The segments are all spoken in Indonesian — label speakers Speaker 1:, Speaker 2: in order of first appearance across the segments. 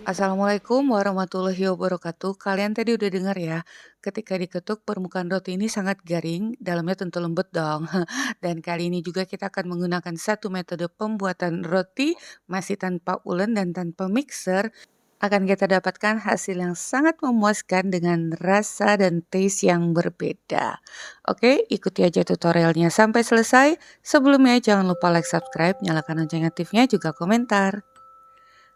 Speaker 1: Assalamualaikum warahmatullahi wabarakatuh. Kalian tadi udah dengar ya, ketika diketuk permukaan roti ini sangat garing, dalamnya tentu lembut dong. Dan kali ini juga kita akan menggunakan satu metode pembuatan roti masih tanpa ulen dan tanpa mixer. Akan kita dapatkan hasil yang sangat memuaskan dengan rasa dan taste yang berbeda. Oke, ikuti aja tutorialnya sampai selesai. Sebelumnya jangan lupa like, subscribe, nyalakan lonceng aktifnya juga komentar.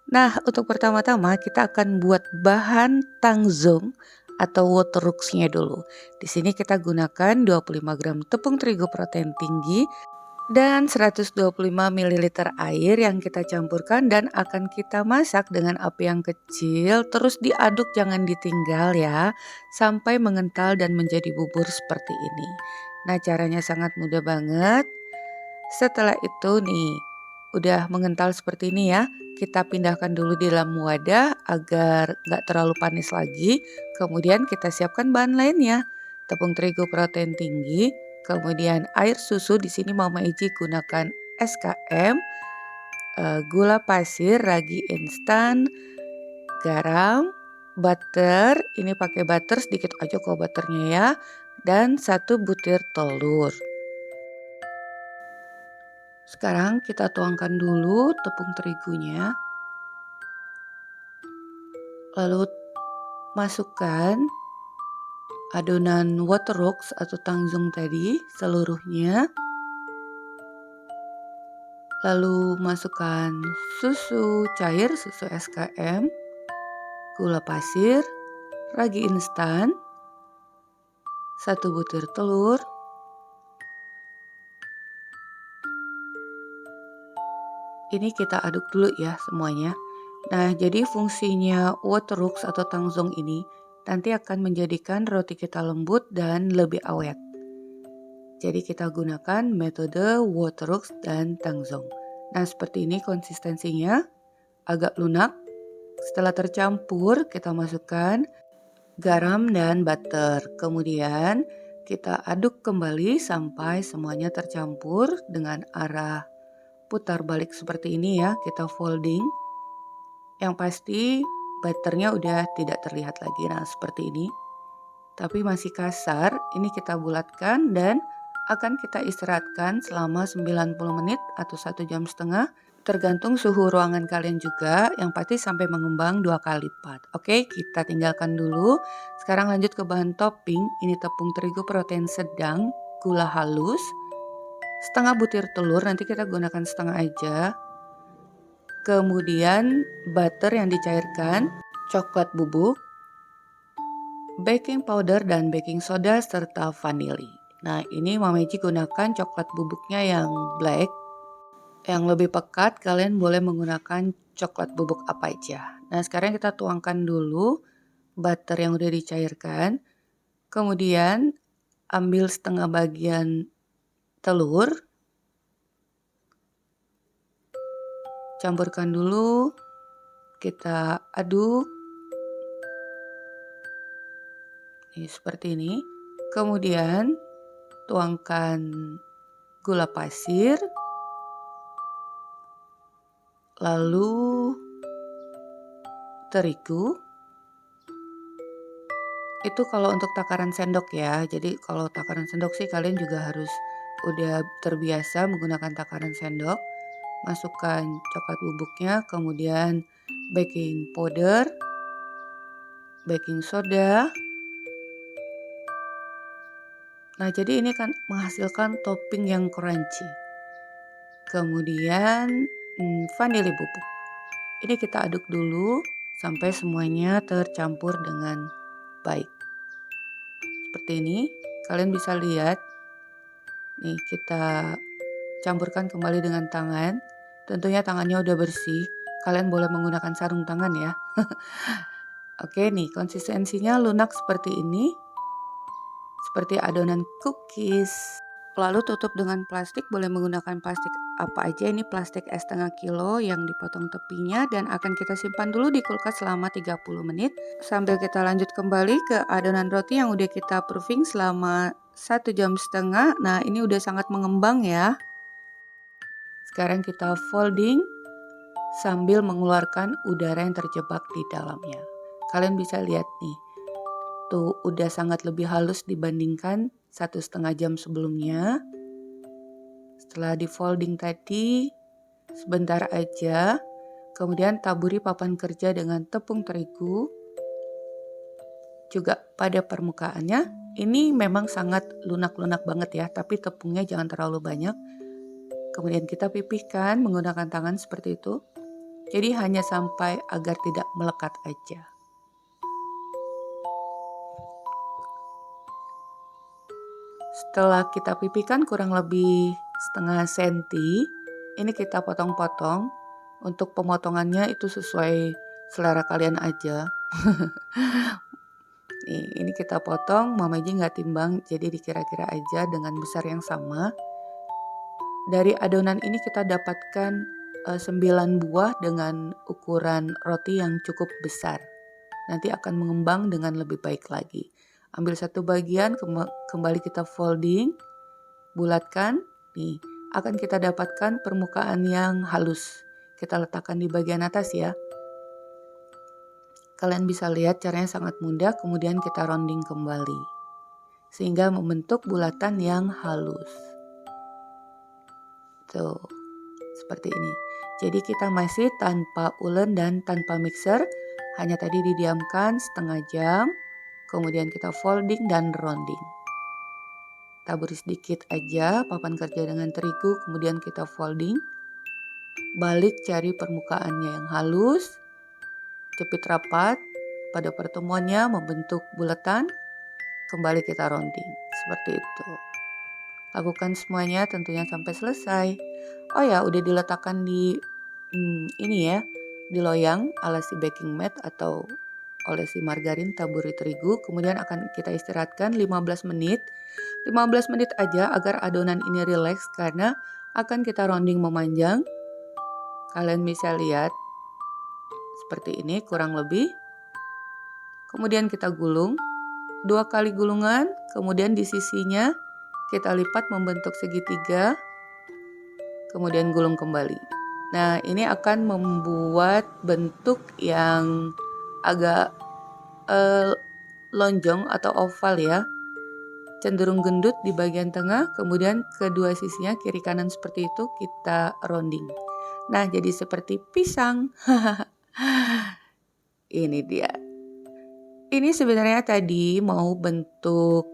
Speaker 1: Nah, untuk pertama-tama kita akan buat bahan tangzong atau watercrux-nya dulu. Di sini kita gunakan 25 gram tepung terigu protein tinggi dan 125 ml air yang kita campurkan dan akan kita masak dengan api yang kecil. Terus diaduk, jangan ditinggal ya, sampai mengental dan menjadi bubur seperti ini. Nah, caranya sangat mudah banget. Setelah itu nih, udah mengental seperti ini ya, kita pindahkan dulu di dalam wadah agar nggak terlalu panis lagi. Kemudian kita siapkan bahan lainnya, tepung terigu protein tinggi, kemudian air susu. Di sini Mama Iji gunakan SKM, gula pasir, ragi instan, garam, butter. Ini pakai butter sedikit aja kok butternya ya, dan 1 butir telur. Sekarang kita tuangkan dulu tepung terigunya, lalu masukkan adonan watercrux atau tangzong tadi seluruhnya, lalu masukkan susu cair, susu SKM, gula pasir, ragi instan, 1 butir telur, ini kita aduk dulu ya semuanya. Nah, jadi fungsinya watercrux atau tangzong ini nanti akan menjadikan roti kita lembut dan lebih awet. Jadi kita gunakan metode watercrux dan tangzong. Nah, seperti ini konsistensinya, agak lunak. Setelah tercampur, kita masukkan garam dan butter. Kemudian kita aduk kembali sampai semuanya tercampur dengan arah putar balik seperti ini ya. Kita folding. Yang pasti butternya udah tidak terlihat lagi. Nah, seperti ini. Tapi masih kasar, ini kita bulatkan dan akan kita istirahatkan selama 90 menit atau 1,5 jam, tergantung suhu ruangan kalian juga, yang pasti sampai mengembang 2 kali lipat. Oke, kita tinggalkan dulu. Sekarang lanjut ke bahan topping. Ini tepung terigu protein sedang, gula halus, setengah butir telur, nanti kita gunakan setengah aja. Kemudian butter yang dicairkan, coklat bubuk, baking powder dan baking soda serta vanili. Nah, ini Mameji gunakan coklat bubuknya yang black. Yang lebih pekat kalian boleh menggunakan coklat bubuk apa aja. Nah, sekarang kita tuangkan dulu butter yang udah dicairkan. Kemudian ambil setengah bagian telur. Campurkan dulu. Kita aduk. Ini seperti ini. Kemudian tuangkan gula pasir, lalu terigu. Itu kalau untuk takaran sendok ya. Jadi kalau takaran sendok sih kalian juga harus udah terbiasa menggunakan takaran sendok. Masukkan coklat bubuknya, kemudian baking powder, baking soda. Nah, jadi ini kan menghasilkan topping yang crunchy. Kemudian vanili bubuk. Ini kita aduk dulu sampai semuanya tercampur dengan baik. Seperti ini, kalian bisa lihat. Nih, kita campurkan kembali dengan tangan. Tentunya tangannya udah bersih. Kalian boleh menggunakan sarung tangan ya. Oke nih, konsistensinya lunak seperti ini. Seperti adonan cookies. Lalu tutup dengan plastik, boleh menggunakan plastik apa aja. Ini plastik es setengah kilo yang dipotong tepinya dan akan kita simpan dulu di kulkas selama 30 menit. Sambil kita lanjut kembali ke adonan roti yang udah kita proofing selama 1,5 jam. Nah, ini udah sangat mengembang ya. Sekarang kita folding sambil mengeluarkan udara yang terjebak di dalamnya. Kalian bisa lihat nih, tuh udah sangat lebih halus dibandingkan 1,5 jam sebelumnya. Setelah di folding tadi, sebentar aja, kemudian taburi papan kerja dengan tepung terigu juga pada permukaannya. Ini memang sangat lunak-lunak banget ya, tapi tepungnya jangan terlalu banyak. Kemudian kita pipihkan menggunakan tangan seperti itu. Jadi hanya sampai agar tidak melekat aja. Setelah kita pipihkan kurang lebih setengah senti, ini kita potong-potong. Untuk pemotongannya itu sesuai selera kalian aja. Nih, ini kita potong, Mama Ji nggak timbang, jadi dikira-kira aja dengan besar yang sama. Dari adonan ini kita dapatkan 9 buah dengan ukuran roti yang cukup besar. Nanti akan mengembang dengan lebih baik lagi. Ambil satu bagian, kembali kita folding, bulatkan. Nih, akan kita dapatkan permukaan yang halus. Kita letakkan di bagian atas ya. Kalian bisa lihat caranya sangat mudah, kemudian kita rounding kembali. Sehingga membentuk bulatan yang halus. Tuh, seperti ini. Jadi kita masih tanpa ulen dan tanpa mixer, hanya tadi didiamkan setengah jam, kemudian kita folding dan rounding. Taburi sedikit aja papan kerja dengan terigu, kemudian kita folding. Balik cari permukaannya yang halus, jepit rapat, pada pertemuannya membentuk bulatan, kembali kita rounding, seperti itu. Lakukan semuanya tentunya sampai selesai. Oh ya, udah diletakkan di ini ya, di loyang alasi baking mat atau olesi margarin taburi terigu. Kemudian akan kita istirahatkan 15 menit. 15 menit aja agar adonan ini rileks karena akan kita rounding memanjang. Kalian bisa lihat seperti ini kurang lebih. Kemudian kita gulung 2 kali gulungan, kemudian di sisinya kita lipat membentuk segitiga, kemudian gulung kembali. Nah, ini akan membuat bentuk yang agak lonjong atau oval ya. Cenderung gendut di bagian tengah, kemudian kedua sisinya kiri kanan seperti itu kita rounding. Nah, jadi seperti pisang. Ini dia. Ini sebenarnya tadi mau bentuk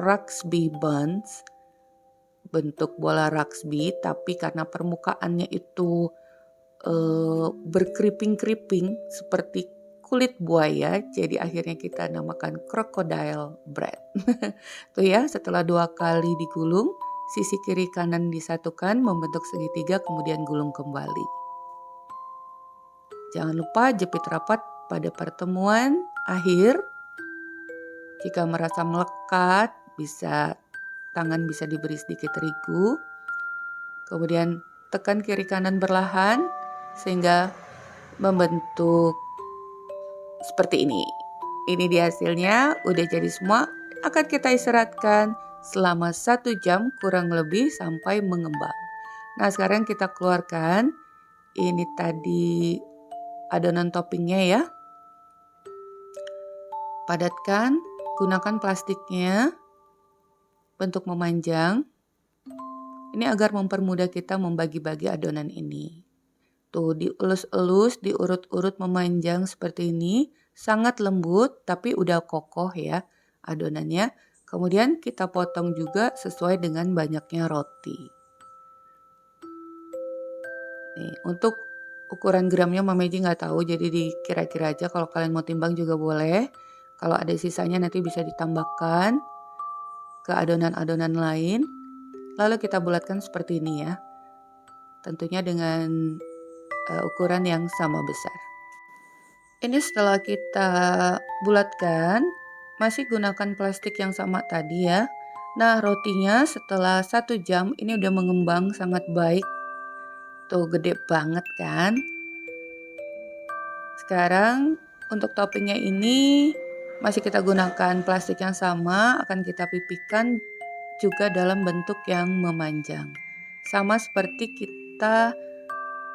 Speaker 1: Ruxby buns, bentuk bola Ruxby, tapi karena permukaannya itu berkeriping-keriping seperti kulit buaya, jadi akhirnya kita namakan crocodile bread. Tuh ya, setelah 2 kali digulung, sisi kiri kanan disatukan membentuk segitiga, kemudian gulung kembali. Jangan lupa jepit rapat pada pertemuan akhir. Jika merasa melekat, tangan bisa diberi sedikit terigu. Kemudian tekan kiri kanan berlahan sehingga membentuk seperti ini. Ini dia hasilnya, udah jadi semua. Akan kita istirahatkan selama 1 jam kurang lebih sampai mengembang. Nah, sekarang kita keluarkan. Ini tadi adonan toppingnya ya. Padatkan, gunakan plastiknya, bentuk memanjang. Ini agar mempermudah kita membagi-bagi adonan ini. Tuh, dielus-elus, diurut-urut memanjang seperti ini. Sangat lembut, tapi udah kokoh ya adonannya. Kemudian kita potong juga sesuai dengan banyaknya roti. Nih, untuk ukuran gramnya Mama Ji nggak tahu, jadi dikira-kira aja. Kalau kalian mau timbang juga boleh. Kalau ada sisanya nanti bisa ditambahkan ke adonan-adonan lain. Lalu kita bulatkan seperti ini ya. Tentunya dengan ukuran yang sama besar. Ini setelah kita bulatkan, masih gunakan plastik yang sama tadi ya. Nah, rotinya setelah 1 jam ini udah mengembang sangat baik. Tuh, gede banget kan? Sekarang untuk toppingnya ini masih kita gunakan plastik yang sama, akan kita pipihkan juga dalam bentuk yang memanjang. Sama seperti kita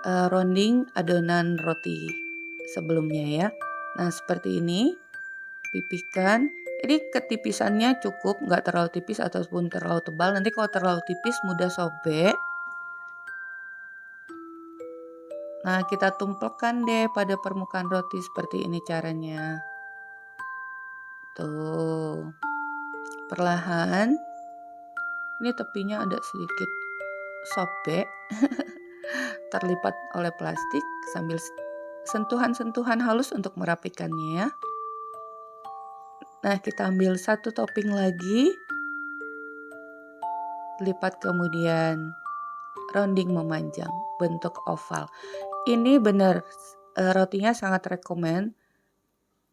Speaker 1: rounding adonan roti sebelumnya ya. Nah seperti ini, pipihkan. Ini ketipisannya cukup, nggak terlalu tipis ataupun terlalu tebal. Nanti kalau terlalu tipis mudah sobek. Nah kita tumpulkan deh pada permukaan roti seperti ini caranya. Tuh, perlahan. Ini tepinya ada sedikit sobek, terlipat oleh plastik sambil sentuhan-sentuhan halus untuk merapikannya ya. Nah kita ambil satu topping lagi, lipat kemudian rounding memanjang, bentuk oval. Ini benar rotinya sangat rekomen.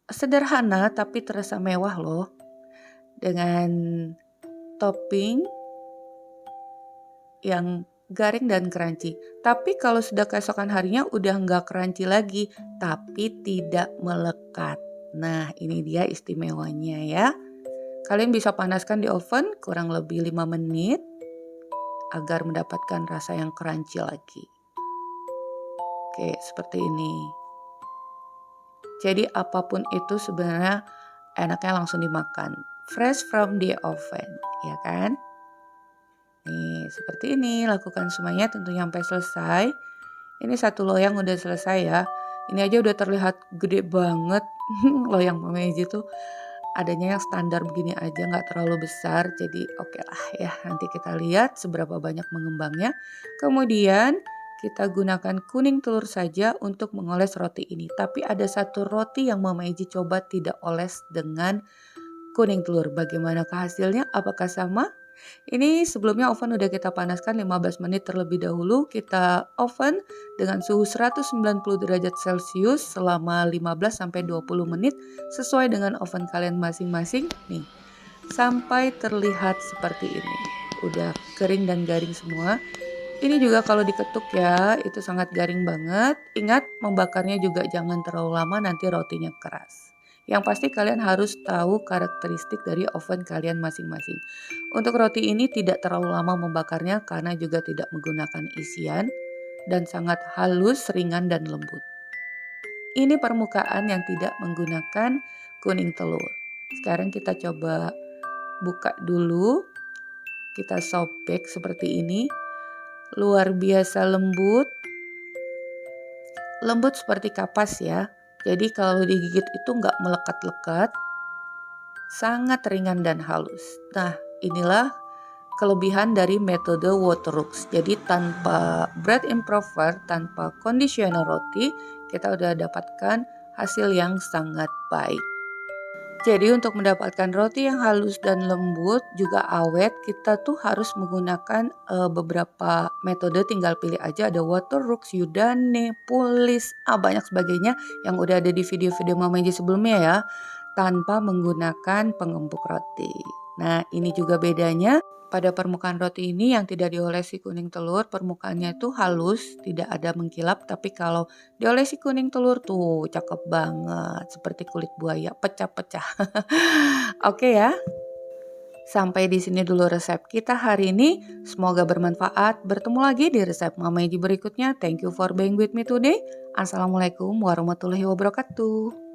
Speaker 1: Sederhana tapi terasa mewah loh. Dengan topping yang garing dan crunchy. Tapi kalau sudah keesokan harinya udah nggak crunchy lagi, tapi tidak melekat. Nah ini dia istimewanya ya. Kalian bisa panaskan di oven kurang lebih 5 menit agar mendapatkan rasa yang crunchy lagi. Oke, seperti ini. Jadi apapun itu sebenarnya enaknya langsung dimakan. Fresh from the oven, ya kan? Nih, seperti ini. Lakukan semuanya tentunya sampai selesai. Ini satu loyang udah selesai ya. Ini aja udah terlihat gede banget. Loyang Mama Eji tuh adanya yang standar begini aja, nggak terlalu besar. Jadi oke lah ya, nanti kita lihat seberapa banyak mengembangnya. Kemudian kita gunakan kuning telur saja untuk mengoles roti ini. Tapi ada satu roti yang Mama Eji coba tidak oles dengan kuning telur. Bagaimanakah hasilnya? Apakah sama? Ini sebelumnya oven udah kita panaskan 15 menit terlebih dahulu. Kita oven dengan suhu 190 derajat Celcius selama 15-20 menit sesuai dengan oven kalian masing-masing. Nih, sampai terlihat seperti ini. Udah kering dan garing semua. Ini juga kalau diketuk ya, itu sangat garing banget. Ingat membakarnya juga jangan terlalu lama, nanti rotinya keras. Yang pasti kalian harus tahu karakteristik dari oven kalian masing-masing. Untuk roti ini tidak terlalu lama membakarnya karena juga tidak menggunakan isian dan sangat halus, ringan dan lembut. Ini permukaan yang tidak menggunakan kuning telur. Sekarang kita coba buka dulu. Kita sobek seperti ini. Luar biasa lembut. Lembut seperti kapas ya. Jadi kalau digigit itu nggak melekat-lekat. Sangat ringan dan halus. Nah, inilah kelebihan dari metode Waterworks. Jadi tanpa bread improver, tanpa conditioner roti, kita udah dapatkan hasil yang sangat baik. Jadi untuk mendapatkan roti yang halus dan lembut juga awet, kita tuh harus menggunakan beberapa metode, tinggal pilih aja, ada Waterworks, Udane, Pulis, banyak sebagainya yang udah ada di video-video Mama Eji sebelumnya ya, tanpa menggunakan pengempuk roti. Nah ini juga bedanya. Pada permukaan roti ini yang tidak diolesi kuning telur, permukaannya itu halus, tidak ada mengkilap. Tapi kalau diolesi kuning telur tuh cakep banget, seperti kulit buaya, pecah-pecah. Oke ya, sampai di sini dulu resep kita hari ini. Semoga bermanfaat. Bertemu lagi di resep Mama Eji berikutnya. Thank you for being with me today. Assalamualaikum warahmatullahi wabarakatuh.